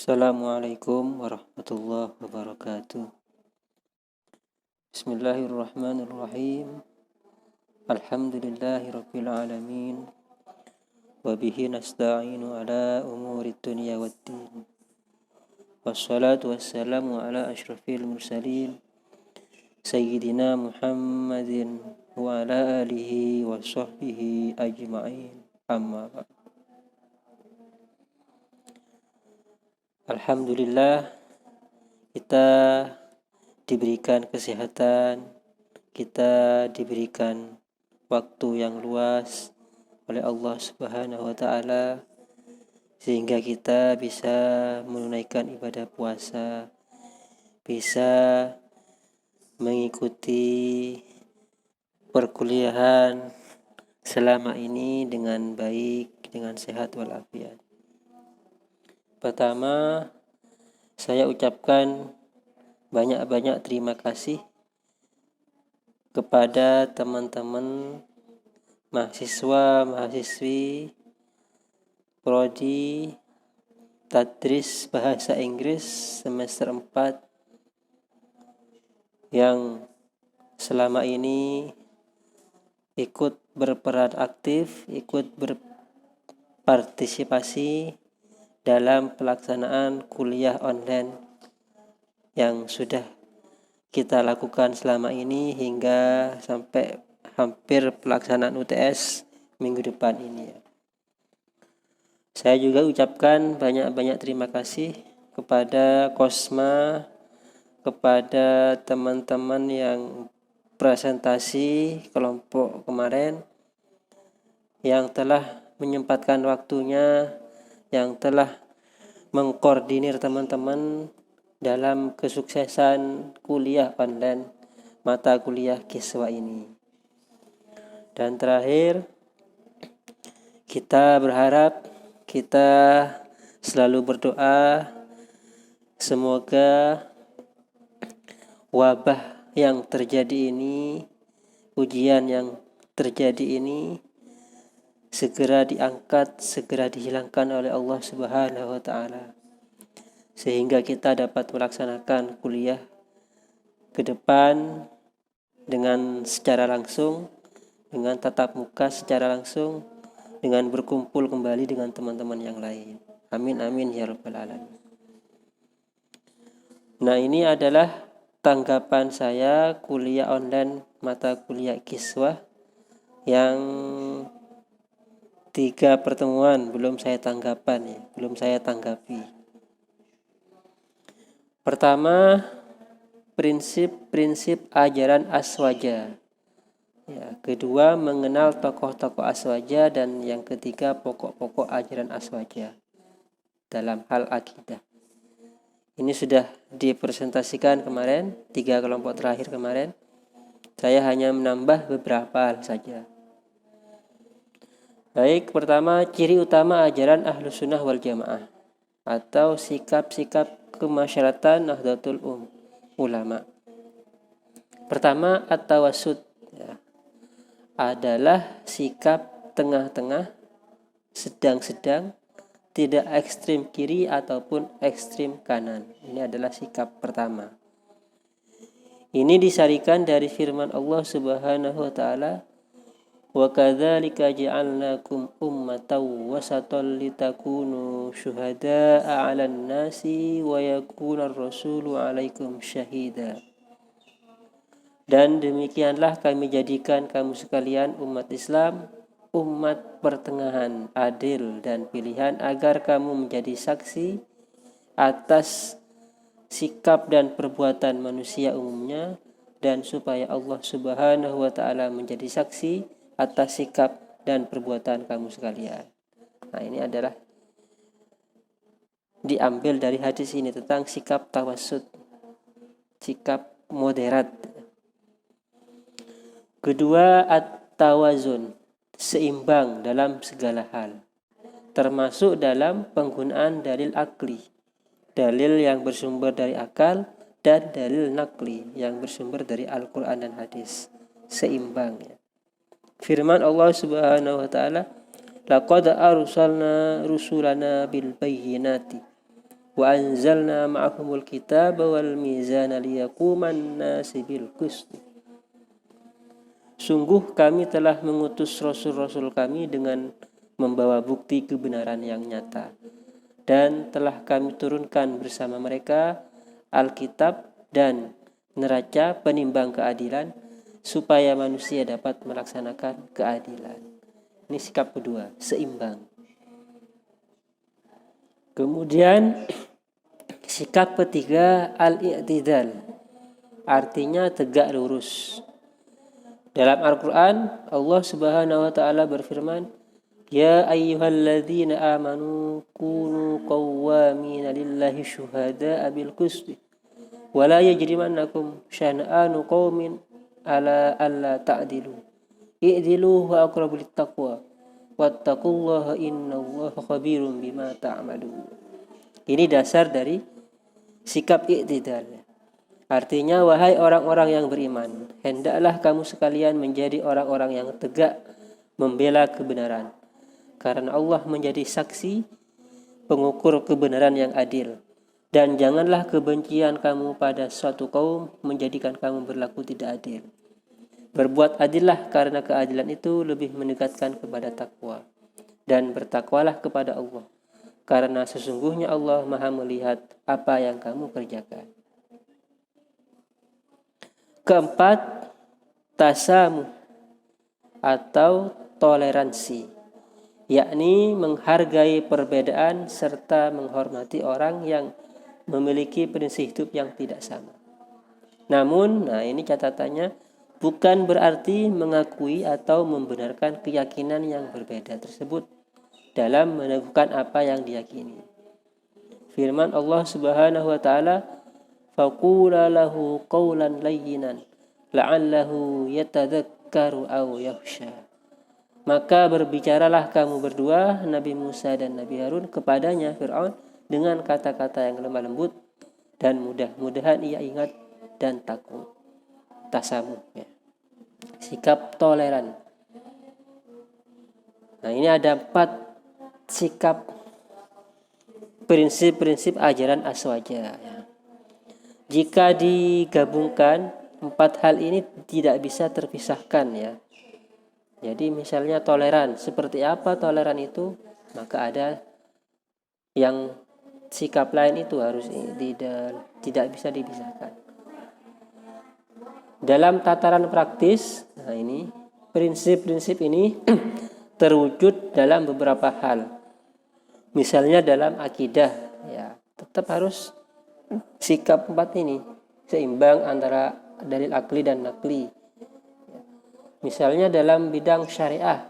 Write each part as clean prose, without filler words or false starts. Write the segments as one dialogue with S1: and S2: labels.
S1: Assalamualaikum warahmatullahi wabarakatuh. Bismillahirrahmanirrahim. Alhamdulillahi rabbil alamin. Wabihi nasta'inu ala umuri dunya waddin. Wassalatu wassalamu ala ashrafil mursalin Sayyidina Muhammadin wa ala alihi wa sahbihi ajma'in. Amma ba'd. Alhamdulillah, kita diberikan kesehatan, kita diberikan waktu yang luas oleh Allah Subhanahu wa ta'ala, sehingga kita bisa menunaikan ibadah puasa, bisa mengikuti perkuliahan selama ini dengan baik, dengan sehat walafiat. Pertama, saya ucapkan banyak-banyak terima kasih kepada teman-teman mahasiswa-mahasiswi Prodi Tadris Bahasa Inggris semester 4 yang selama ini ikut berperan aktif, ikut berpartisipasi dalam pelaksanaan kuliah online yang sudah kita lakukan selama ini hingga sampai hampir pelaksanaan UTS minggu depan ini. Saya juga ucapkan banyak-banyak terima kasih kepada Kosma, kepada teman-teman yang presentasi kelompok kemarin, yang telah menyempatkan waktunya, yang telah mengkoordinir teman-teman dalam kesuksesan kuliah online mata kuliah Kiswa ini. Dan terakhir, kita berharap, kita selalu berdoa semoga wabah yang terjadi ini, ujian yang terjadi ini segera diangkat, segera dihilangkan oleh Allah Subhanahu wa ta'ala, sehingga kita dapat melaksanakan kuliah ke depan dengan secara langsung, dengan tatap muka secara langsung, dengan berkumpul kembali dengan teman-teman yang lain. Amin amin ya rabbal alamin. Nah, ini adalah tanggapan saya kuliah online mata kuliah Kiswah yang 3 pertemuan belum saya tanggapi. Pertama, prinsip-prinsip ajaran Aswaja. Ya, kedua, mengenal tokoh-tokoh Aswaja, dan yang ketiga, pokok-pokok ajaran Aswaja dalam hal akidah. Ini sudah dipresentasikan kemarin, 3 kelompok terakhir kemarin. Saya hanya menambah beberapa hal saja. Baik, pertama, ciri utama ajaran Ahlus Sunnah wal Jamaah atau sikap-sikap kemasyarakatan Nahdlatul Ulama. Pertama, at-tawassut, ya, adalah sikap tengah-tengah, sedang-sedang, tidak ekstrim kiri ataupun ekstrim kanan. Ini adalah sikap pertama. Ini disarikan dari firman Allah Subhanahu wa ta'ala, wa kadzalika ja'alnakum ummatan wasatan litakunu syuhada'a 'alan nasi wa yakunar rasulu 'alaikum syahida. Dan demikianlah kami jadikan kamu sekalian umat Islam, umat pertengahan, adil dan pilihan, agar kamu menjadi saksi atas sikap dan perbuatan manusia umumnya, dan supaya Allah Subhanahu wa ta'ala menjadi saksi atas sikap dan perbuatan kamu sekalian. Nah, ini adalah diambil dari hadis ini tentang sikap tawassut, sikap moderat. Kedua, at-tawazun, seimbang dalam segala hal, termasuk dalam penggunaan dalil akli, dalil yang bersumber dari akal, dan dalil nakli yang bersumber dari Al-Quran dan hadis. Seimbang, ya. Firman Allah Subhanahu wa ta'ala, laqad arsalna rusulana bil bayyinati Wa anzalna ma'ahumul kitaba wal mizana liyaquman nasi bil qist. Sungguh kami telah mengutus rasul-rasul kami dengan membawa bukti kebenaran yang nyata, dan telah kami turunkan bersama mereka Alkitab dan neraca penimbang keadilan supaya manusia dapat melaksanakan keadilan. Ini sikap kedua, seimbang. Kemudian sikap ketiga, al-i'tidal, artinya tegak lurus. Dalam Al-Quran, Allah Subhanahu wa Ta'ala berfirman, Ya ayyuhalladzina amanu kunu qawwamina lillahi syuhada'a bil qisti wa la yajrimannakum syana'anu qaumin ala alla ta'dilu i'dilu wa aqrabu littaqwa wattaqullaha innallaha khabirum bima ta'malun. Ini dasar dari sikap i'tidal. Artinya, wahai orang-orang yang beriman, hendaklah kamu sekalian menjadi orang-orang yang tegak membela kebenaran, karena Allah menjadi saksi pengukur kebenaran yang adil. Dan janganlah kebencian kamu pada suatu kaum menjadikan kamu berlaku tidak adil. Berbuat adillah, karena keadilan itu lebih mendekatkan kepada takwa. Dan bertakwalah kepada Allah, karena sesungguhnya Allah Maha melihat apa yang kamu kerjakan. Keempat, tasamuh atau toleransi, yakni menghargai perbedaan serta menghormati orang yang memiliki prinsip hidup yang tidak sama. Namun, ini catatannya, bukan berarti mengakui atau membenarkan keyakinan yang berbeda tersebut dalam meneguhkan apa yang diyakini. Firman Allah Subhanahu wa Ta'ala, faqula lahu qawlan layyinan la'allahu yatadhakkaru aw yakhsha. Maka berbicaralah kamu berdua, Nabi Musa dan Nabi Harun, kepadanya Fir'aun dengan kata-kata yang lemah lembut, dan mudah-mudahan ia ingat dan takut. Tasamuh, ya. Sikap toleran. Ini ada 4 sikap prinsip-prinsip ajaran Aswaja, ya. Jika digabungkan 4 hal ini tidak bisa terpisahkan, ya. Jadi misalnya toleran, seperti apa toleran itu? Maka ada yang sikap lain itu harus tidak bisa dipisahkan. Dalam tataran praktis, ini prinsip-prinsip ini terwujud dalam beberapa hal. Misalnya dalam akidah, ya, tetap harus sikap 4 ini seimbang antara dalil akli dan nakli. Misalnya dalam bidang syariah,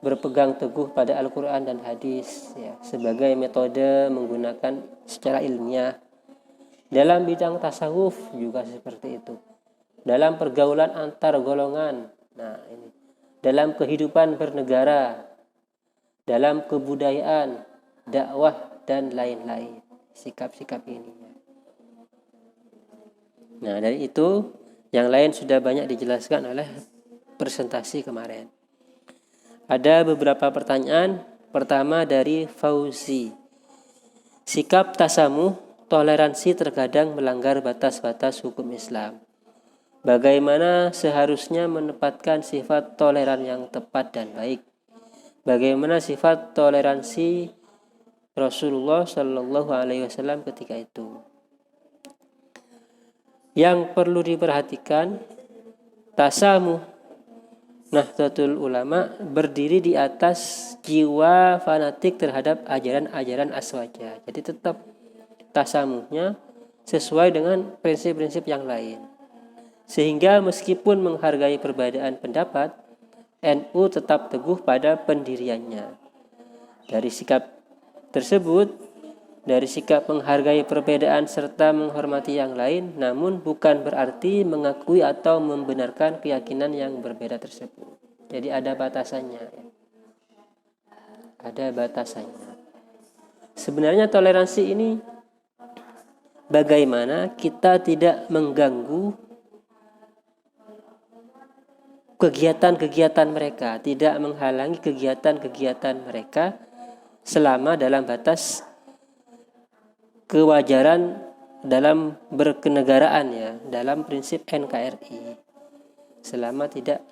S1: berpegang teguh pada Al-Quran dan hadis, ya, sebagai metode menggunakan secara ilmiah. Dalam bidang tasawuf juga seperti itu. Dalam pergaulan antar golongan, ini. Dalam kehidupan bernegara, dalam kebudayaan, dakwah dan lain-lain. Sikap-sikap ini. Dari itu yang lain sudah banyak dijelaskan oleh presentasi kemarin. Ada beberapa pertanyaan. Pertama dari Fauzi. Sikap tasamuh, toleransi terkadang melanggar batas-batas hukum Islam. Bagaimana seharusnya menempatkan sifat toleran yang tepat dan baik? Bagaimana sifat toleransi Rasulullah Shallallahu Alaihi Wasallam ketika itu? Yang perlu diperhatikan, tasamuh Nahdlatul Ulama berdiri di atas jiwa fanatik terhadap ajaran-ajaran Aswaja. Jadi tetap tasamuhnya sesuai dengan prinsip-prinsip yang lain. Sehingga meskipun menghargai perbedaan pendapat, NU tetap teguh pada pendiriannya. Dari sikap tersebut, dari sikap menghargai perbedaan serta menghormati yang lain, namun bukan berarti mengakui atau membenarkan keyakinan yang berbeda tersebut. Jadi ada batasannya. Ada batasannya. Sebenarnya toleransi ini bagaimana kita tidak mengganggu kegiatan-kegiatan mereka, tidak menghalangi kegiatan-kegiatan mereka selama dalam batas kewajaran dalam berkenegaraan ya, dalam prinsip NKRI. Selama tidak,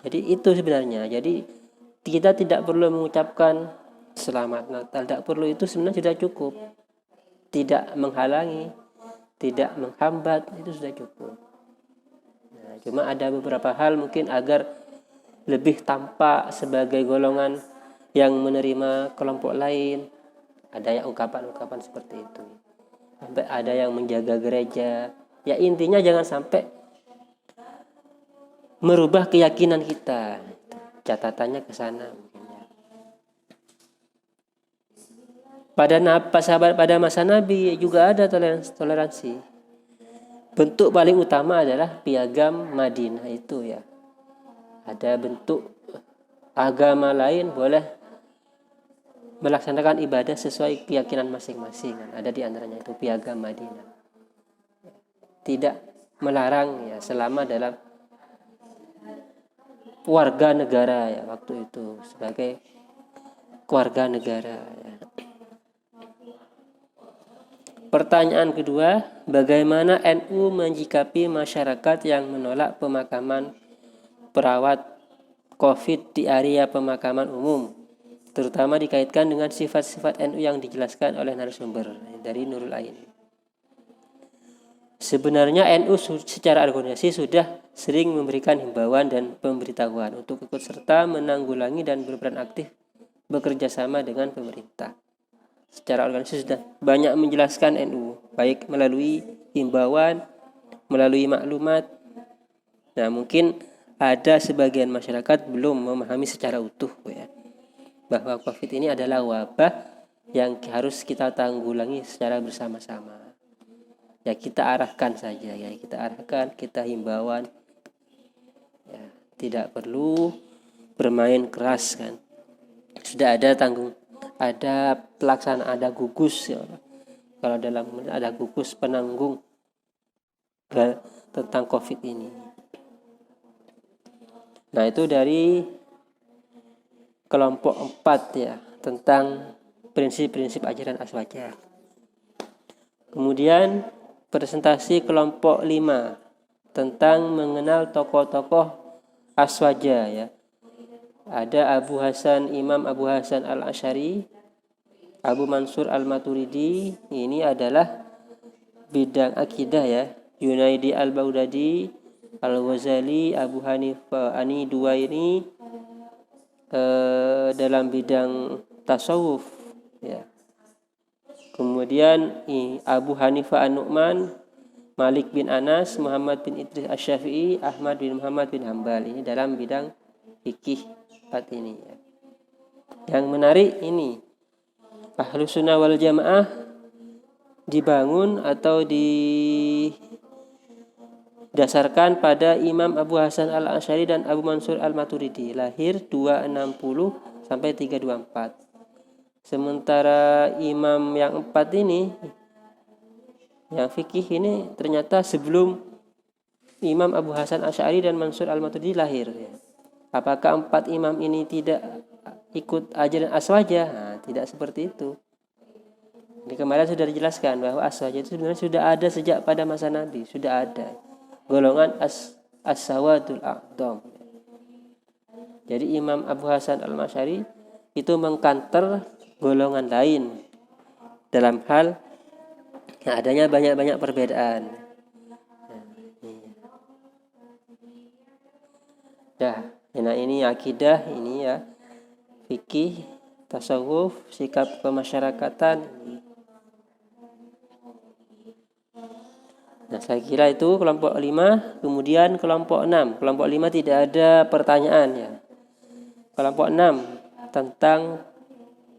S1: jadi itu sebenarnya. Jadi kita tidak perlu mengucapkan selamat Natal, tidak perlu, itu sebenarnya sudah cukup. Tidak menghalangi, tidak menghambat, itu sudah cukup. Nah, cuma ada beberapa hal mungkin agar lebih tampak sebagai golongan yang menerima kelompok lain, ada yang ungkapan-ungkapan seperti itu. Sampai ada yang menjaga gereja. Ya intinya jangan sampai merubah keyakinan kita. Catatannya ke sana. Pada masa Nabi juga ada toleransi. Bentuk paling utama adalah piagam Madinah itu ya. Ada bentuk agama lain boleh melaksanakan ibadah sesuai keyakinan masing-masing. Ada di antaranya itu piagam Madinah. Tidak melarang ya, selama dalam warga negara ya, waktu itu sebagai warga negara ya. Pertanyaan kedua, bagaimana NU menyikapi masyarakat yang menolak pemakaman perawat COVID di area pemakaman umum, terutama dikaitkan dengan sifat-sifat NU yang dijelaskan oleh narasumber dari Nurul Ain. Sebenarnya NU secara organisasi sudah sering memberikan himbauan dan pemberitahuan untuk ikut serta menanggulangi dan berperan aktif bekerja sama dengan pemerintah. Secara organisasi sudah banyak menjelaskan NU, baik melalui himbauan, melalui maklumat. Nah, mungkin ada sebagian masyarakat belum memahami secara utuh ya, bahwa COVID ini adalah wabah yang harus kita tanggulangi secara bersama-sama. Ya kita arahkan saja ya, kita himbauan. Ya, tidak perlu bermain keras kan. Sudah ada ada pelaksanaan, ada gugus ya. Kalau dalam ada gugus penanggung tentang COVID ini. Nah, itu dari kelompok 4 ya, tentang prinsip-prinsip ajaran Aswaja. Kemudian presentasi kelompok 5 tentang mengenal tokoh-tokoh Aswaja ya. Ada Imam Abu Hasan Al-Asy'ari, Abu Mansur Al-Maturidi, ini adalah bidang akidah ya. Yunaidi Al-Baghdadi, Al-Ghazali, Abu Hanifah, dua ini dalam bidang tasawuf ya. Kemudian Abu Hanifah An-Nu'man, Malik bin Anas, Muhammad bin Idris Asy-Syafi'i, Ahmad bin Muhammad bin Hambal, ini dalam bidang fikih ini ya. Yang menarik ini, Ahlus Sunnah wal Jamaah dibangun atau didasarkan pada Imam Abu Hasan Al-Asy'ari dan Abu Mansur Al-Maturidi, lahir 260 sampai 324. Sementara imam yang 4 ini, yang fikih ini ternyata sebelum Imam Abu Hasan Asy'ari dan Mansur Al-Maturidi lahir ya. Apakah 4 imam ini tidak ikut ajaran Aswaja? Nah, tidak seperti itu. Ini kemarin sudah dijelaskan bahwa Aswaja itu sebenarnya sudah ada sejak pada masa Nabi, sudah ada golongan as-sawadul a'dham. Jadi Imam Abu Hasan Al-Asy'ari itu mengkanter golongan lain dalam hal adanya banyak-banyak perbedaan. Nah, ini akidah, ini ya fikih, tasawuf, sikap kemasyarakatan. Nah, saya kira itu kelompok 5. Kemudian kelompok 6. Kelompok 5 tidak ada pertanyaan ya. Kelompok 6 tentang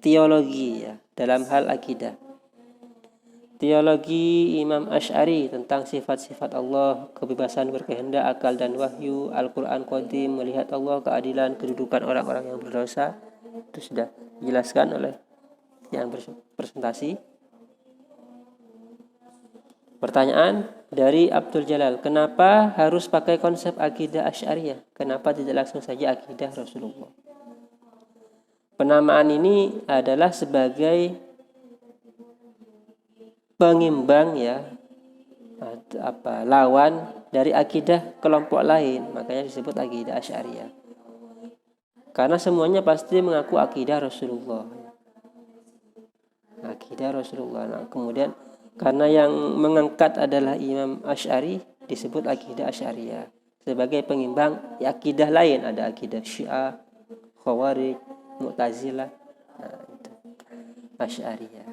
S1: teologi ya, dalam hal akidah. Teologi Imam Asy'ari tentang sifat-sifat Allah, kebebasan berkehendak, akal dan wahyu, Al-Quran Qadim, melihat Allah, keadilan, kedudukan orang-orang yang berdosa, itu sudah dijelaskan oleh yang berpresentasi. Pertanyaan dari Abdul Jalal, kenapa harus pakai konsep akidah Asy'ariyah? Kenapa tidak langsung saja akidah Rasulullah? Penamaan ini adalah sebagai pengimbang ya, lawan dari akidah kelompok lain, makanya disebut akidah Asy'ariyah. Karena semuanya pasti mengaku akidah Rasulullah. Akidah Rasulullah. Nah, kemudian karena yang mengangkat adalah Imam Asy'ari, disebut akidah Asy'ariyah. Sebagai pengimbang ya, akidah lain, ada akidah Syiah, Khawarij, Mu'tazilah. Nah, itu Asy'ariyah.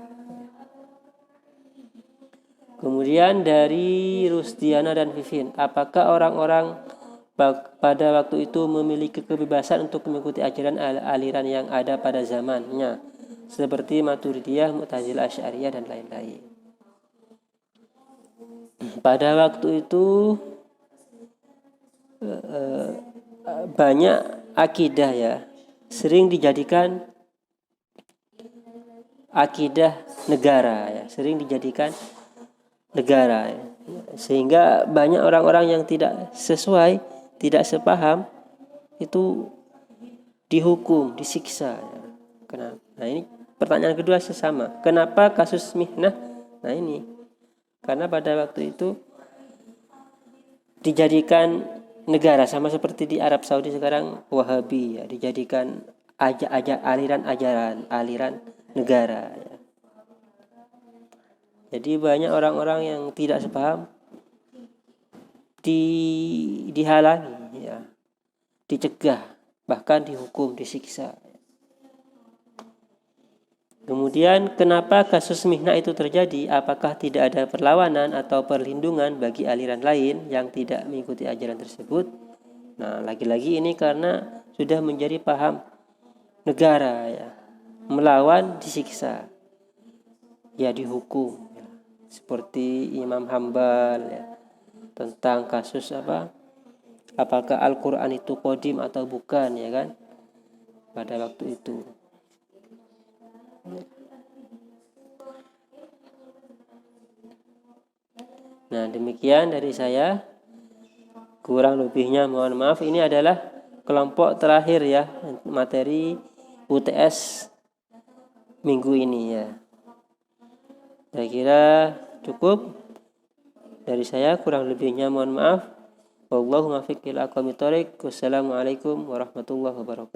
S1: Kemudian dari Rusdiana dan Vivin, apakah orang-orang pada waktu itu memiliki kebebasan untuk mengikuti ajaran aliran yang ada pada zamannya, seperti Maturidiyah, Mu'tazilah, Asy'ariyah dan lain-lain? Pada waktu itu banyak akidah ya, sering dijadikan akidah negara ya, sering dijadikan negara ya. Sehingga banyak orang-orang yang tidak sesuai, tidak sepaham itu dihukum, disiksa ya. Kenapa? Nah, ini pertanyaan kedua sesama. Kenapa kasus mihnah? Nah, ini karena pada waktu itu dijadikan negara, sama seperti di Arab Saudi sekarang Wahabi ya, dijadikan aliran negara ya. Jadi banyak orang-orang yang tidak sepaham dihalangi ya, dicegah, bahkan dihukum, disiksa. Kemudian kenapa kasus mihnah itu terjadi? Apakah tidak ada perlawanan atau perlindungan bagi aliran lain yang tidak mengikuti ajaran tersebut? Nah, lagi-lagi ini karena sudah menjadi paham negara ya, melawan disiksa, ya dihukum ya. Seperti Imam Hambal ya, tentang kasus apakah Al-Quran itu qadim atau bukan ya kan, pada waktu itu. Nah, demikian dari saya, kurang lebihnya mohon maaf. Ini adalah kelompok terakhir ya, materi UTS minggu ini ya. Saya kira cukup dari saya, kurang lebihnya mohon maaf. Wallahu muwaffiq ila aqwamit thoriq. Wassalamualaikum warahmatullahi wabarakatuh.